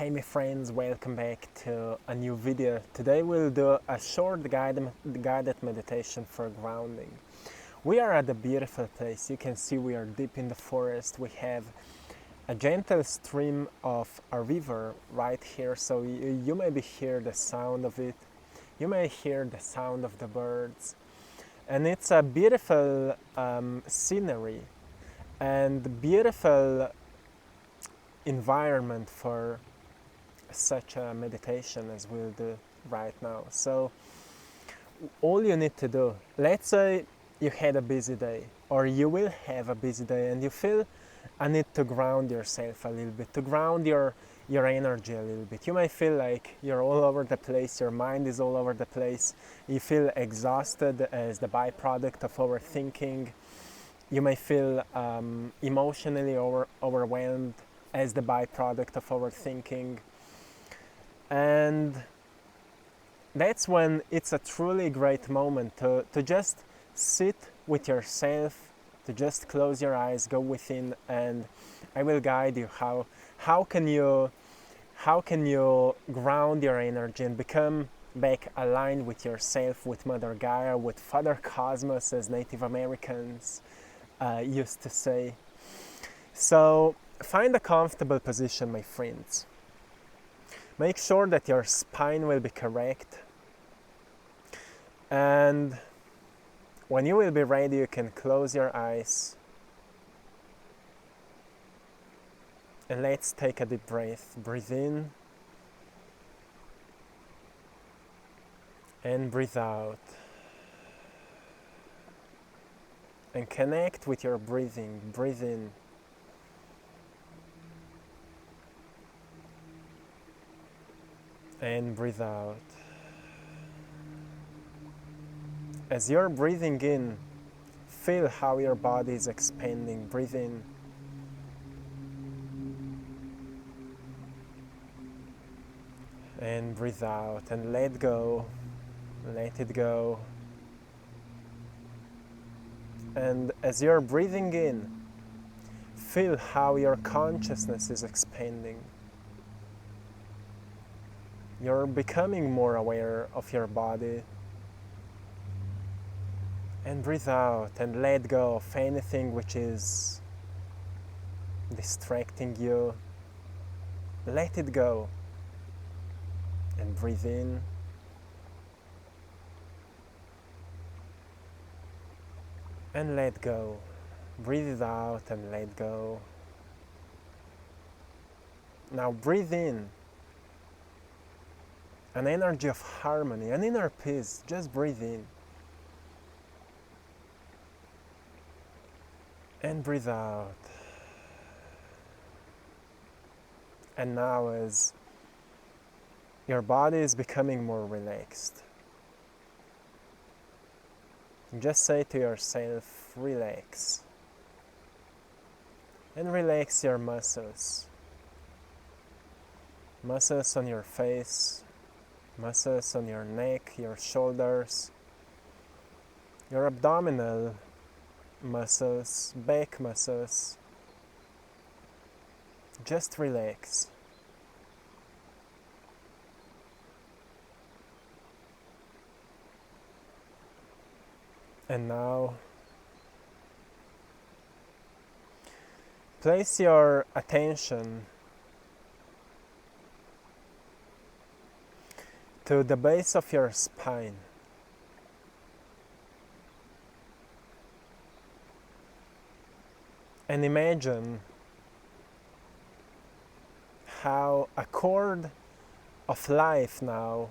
Hey my friends, welcome back to a new video. Today we'll do a short guided meditation for grounding. We are at a beautiful place. You can see we are deep in the forest. We have a gentle stream of a river right here, so you maybe hear the sound of it. You may hear the sound of the birds. And it's a beautiful scenery and beautiful environment for such a meditation as we'll do right now. So all you need to do, let's say you had a busy day or you will have a busy day and you feel a need to ground yourself a little bit, to ground your energy a little bit. You may feel like you're all over the place, your mind is all over the place, you feel exhausted as the byproduct of overthinking, you may feel emotionally overwhelmed as the byproduct of overthinking. And that's when it's a truly great moment to just sit with yourself, to just close your eyes, go within, and I will guide you how can you ground your energy and become back aligned with yourself, with Mother Gaia, with Father Cosmos, as Native Americans used to say. So find a comfortable position, my friends. Make sure that your spine will be correct, and when you will be ready, you can close your eyes and let's take a deep breath. Breathe in and breathe out, and connect with your breathing. Breathe in and breathe out. As you're breathing in, feel how your body is expanding. Breathe in and breathe out, and let go, let it go. And as you're breathing in, feel how your consciousness is expanding. You're becoming more aware of your body. And breathe out and let go of anything which is distracting you. Let it go. And breathe in. And let go. Breathe it out and let go. Now breathe in an energy of harmony, an inner peace. Just breathe in. And breathe out. And now, as your body is becoming more relaxed, just say to yourself, relax. And relax your muscles. Muscles on your face, muscles on your neck, your shoulders, your abdominal muscles, back muscles. Just relax. And now place your attention to the base of your spine. And imagine how a cord of life now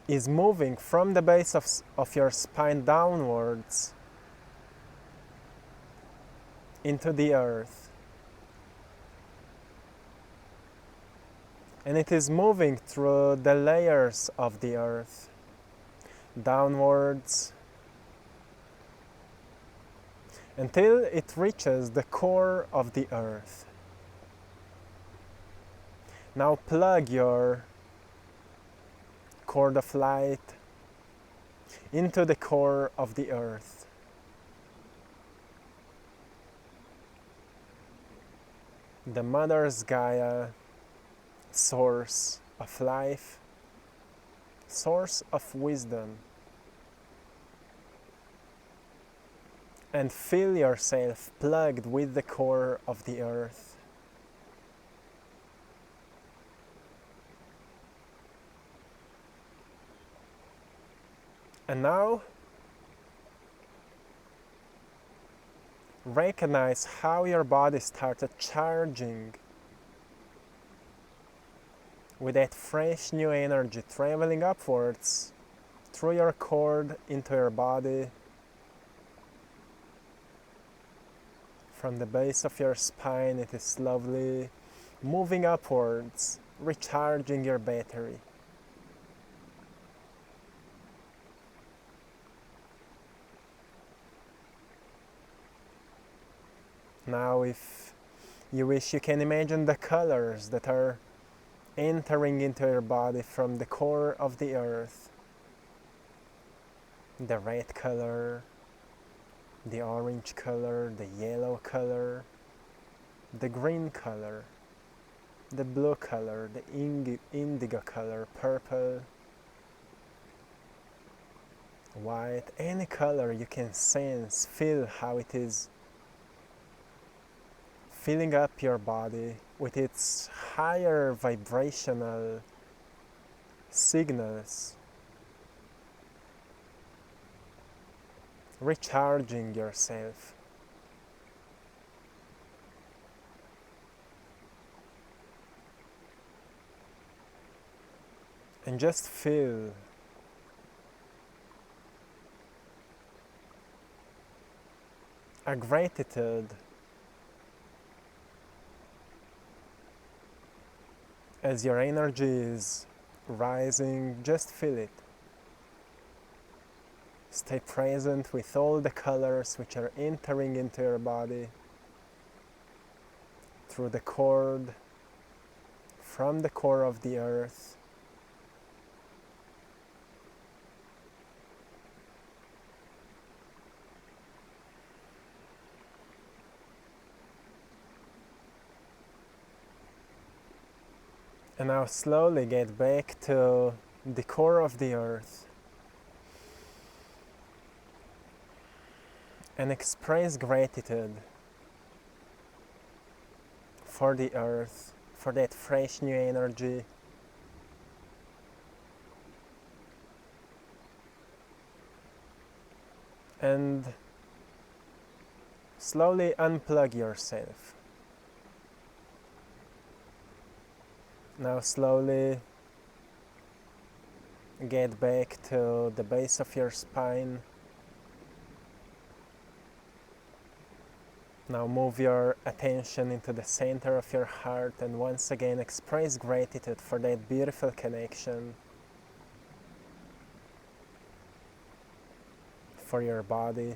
is moving from the base of your spine downwards into the earth. And it is moving through the layers of the earth, downwards, until it reaches the core of the earth. Now plug your cord of light into the core of the earth. the Mother's Gaia, source of life, source of wisdom, and feel yourself plugged with the core of the earth. And now, recognize how your body started charging with that fresh new energy traveling upwards through your cord into your body, from the base of your spine. It is slowly moving upwards, recharging your battery. Now, if you wish, you can imagine the colors that are entering into your body from the core of the earth. The red color, the orange color, the yellow color, the green color, the blue color, the indigo color, purple, white, any color you can sense, feel how it is filling up your body with its higher vibrational signals, recharging yourself. And just feel a gratitude as your energy is rising. Just feel it. Stay present with all the colors which are entering into your body through the cord, from the core of the earth. And now slowly get back to the core of the earth and express gratitude for the earth, for that fresh new energy. And slowly unplug yourself. Now slowly get back to the base of your spine. Now move your attention into the center of your heart and once again express gratitude for that beautiful connection, for your body.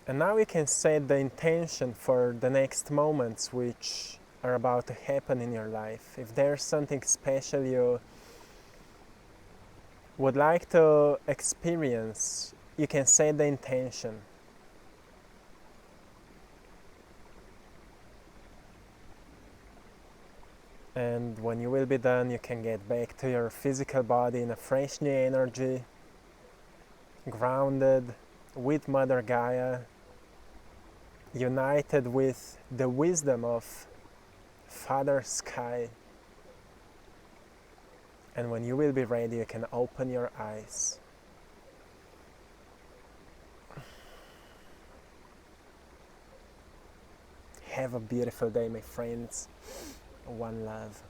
And now you can set the intention for the next moments which are about to happen in your life. If there's something special you would like to experience, you can set the intention. And when you will be done, you can get back to your physical body in a fresh new energy, grounded with Mother Gaia, united with the wisdom of Father Sky. And when you will be ready, you can open your eyes. Have a beautiful day, my friends. One love.